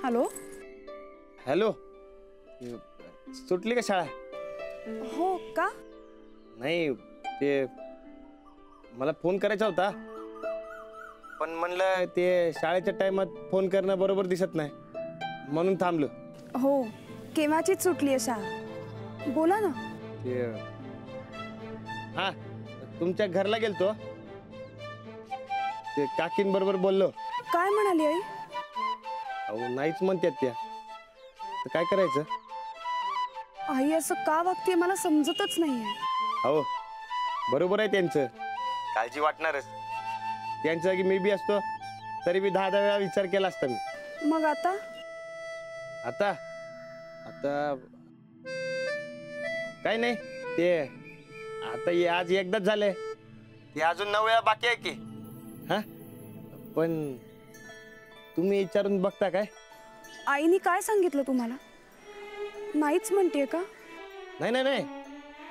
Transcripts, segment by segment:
Hello hello, सुटली का शाळा? हो का? नाही, ते मला फोन करायचा होता, पण म्हणलं ते शाळेच्या टाइमात फोन करणं बरोबर दिसत नाही, म्हणून थांबलो. हो, केव्हाचीच सुटली आहे शाळा. बोला ना. ते हा, तुमच्या घरला गेलतो, ते काकींबरोबर बोललो. काय म्हणाली आई? अहो नाहीच म्हणतात त्या, तर काय करायचं? आई असं का वागते मला समजतच नाहीये. हो, बरोबर आहे त्यांचं, काळजी वाटणारच. त्यांच्या जागी मी बी असतो तरी बी 10 वेळा विचार केला असता मी. मग आता आता आता काय नाही, ते आता आज एकदाच झालंय, ते अजून 9 वेळा बाकी आहे की. हा, पण तुम्ही विचारून बघता काय? आईनी काय सांगितलं तुम्हाला? नाहीच म्हणतेय का? नाही नाही नाही,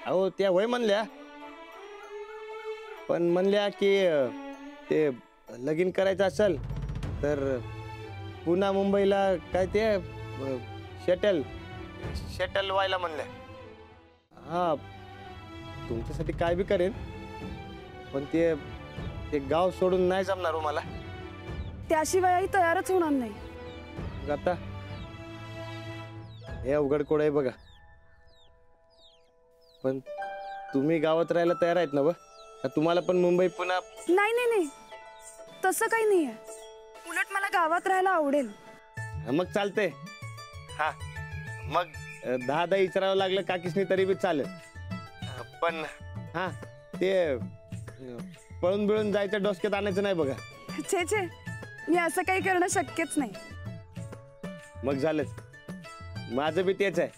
अहो त्या वय म्हणल्या, पण म्हणल्या की ते लगीन करायचं असेल तर पुन्हा मुंबईला काय ते शेटल व्हायला म्हणल्या. हा, तुमच्यासाठी काय बी करेन, पण ते गाव सोडून नाही जमणार हो मला. त्याशिवाय आई तयारच होणार नाही. आता हे अवघड कोड आहे बघा. पण तुम्ही गावात राहायला तयार आहेत ना? तुम्हाला पण मुंबई पुन्हा? नाही नाही नाही, तसं काही नाहीये. उलट मला गावात राहायला आवडेल. मग चालते. हा, मग 10 विचारावं लागलं काकीसनी तरी बी चालेल. पण हा, ते पळून बिळून जायचं डोसक्यात आणायचं नाही बघा. छे छे, मी असं काही करणं शक्यच नाही. मग झालंच, माझं बी तेच आहे.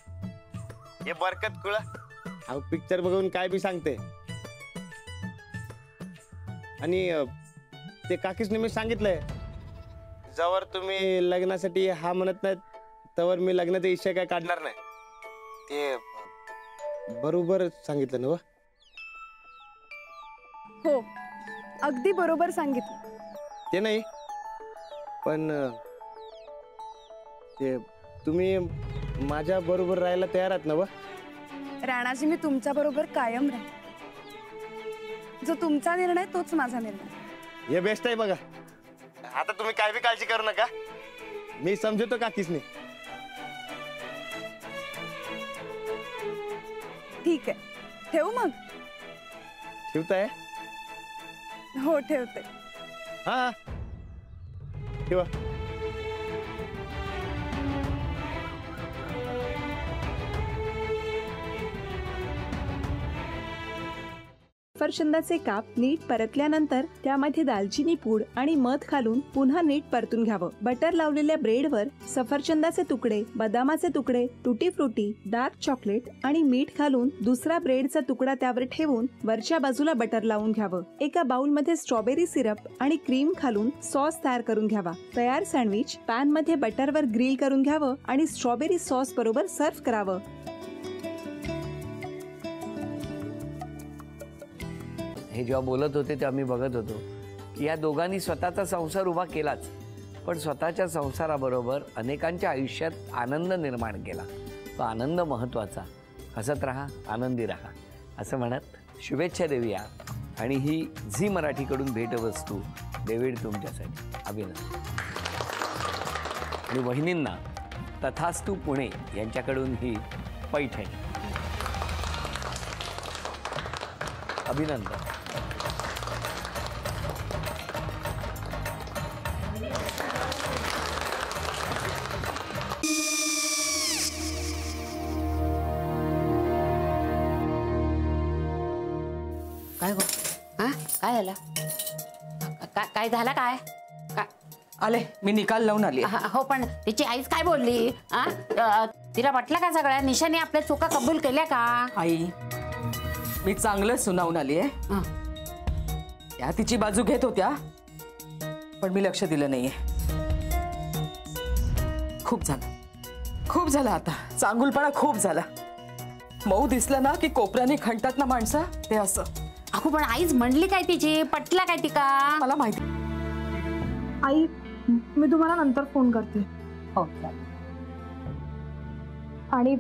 हे बरकत कुळा अहो पिक्चर बघून काय बी सांगते. आणि ते काकीसने मी सांगितलंय, जवळ तुम्ही लग्नासाठी हा म्हणत नाहीत तवर मी लग्नाचा इच्छा काय काढणार नाही. ते बरोबर सांगितलं ना? हो, अगदी बरोबर सांगितलं. ते नाही, पण ते तुम्ही माझ्या बरोबर राहायला तयार आहात ना? राणाजी, मी तुमच्या बरोबर कायम राहील. जो तुमचा निर्णय तोच माझा निर्णय. हे बेस्ट आहे बघा. आता तुम्ही काय बी काळजी करू नका, मी समजतो काकीसनी. ठीक आहे, ठेवू मग? ठेवताय? हो, ठेवते. हा, ठेवा. सफरचंदाचे काप नीट परतल्यानंतर त्यामध्ये दालचिनी पूड आणि मध घालून पुन्हा नीट परतून घ्यावं. बटर लावलेल्या ब्रेडवर सफरचंदाचे तुकडे, बदामाचे तुकडे, टुटी फ्रुटी, डार्क चॉकलेट आणि मीठ घालून दुसरा ब्रेडचा तुकडा त्यावर ठेवून वरच्या बाजूला बटर लावून घ्यावं. एका बाउलमध्ये स्ट्रॉबेरी सिरप आणि क्रीम घालून सॉस तयार करून घ्यावा. तयार सँडविच पॅन मध्ये बटरवर ग्रिल करून घ्यावं आणि स्ट्रॉबेरी सॉस बरोबर सर्व्ह करावं. हे जेव्हा बोलत होते तेव्हा मी बघत होतो की या दोघांनी स्वतःचा संसार उभा केलाच, पण स्वतःच्या संसाराबरोबर अनेकांच्या आयुष्यात आनंद निर्माण केला. तो आनंद महत्त्वाचा. हसत राहा, आनंदी राहा असं म्हणत शुभेच्छा देऊया. आणि ही झी मराठीकडून भेटवस्तू डेव्हिड तुमच्यासाठी. अभिनंदन. आणि वहिनींना तथास्तू पुणे यांच्याकडून ही पैठणी. अभिनंदन. काय गो? हा, काय झालं? काय झालं? काय आले, मी निकाल लावून आली. हो, पण तिची आईच काय बोलली? तिला वाटलं का सगळ्या निशाने आपल्या चुका कबूल केल्या का? आई, मी चांगलं सुनावून आली आहे. त्या तिची बाजू घेत होत्या, पण मी लक्ष दिलं नाहीये. खूप झालं आता. चांगुलपणा खूप झाला. मऊ दिसलं ना की कोपऱ्याने खणतात ना माणसं, ते असं. अगो, पण आईच म्हणली काय तिची? पटला काय तिका? मला माहिती. आई, मी तुम्हाला नंतर फोन करते. हो चालेल. आणि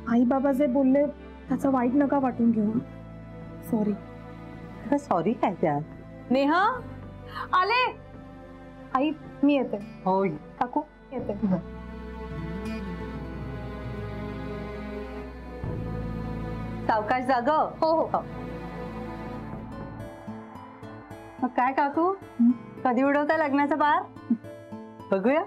आई बाबा जे बोलले त्याचं वाईट नका वाटून घेऊ. सॉरी. सॉरी काय त्यात? नेहा आले. आई मी येते. हो काकू येते. सावकाश जाग. हो हो. मग काय काकू, कधी उडवता लग्नाचा बार? बघूया.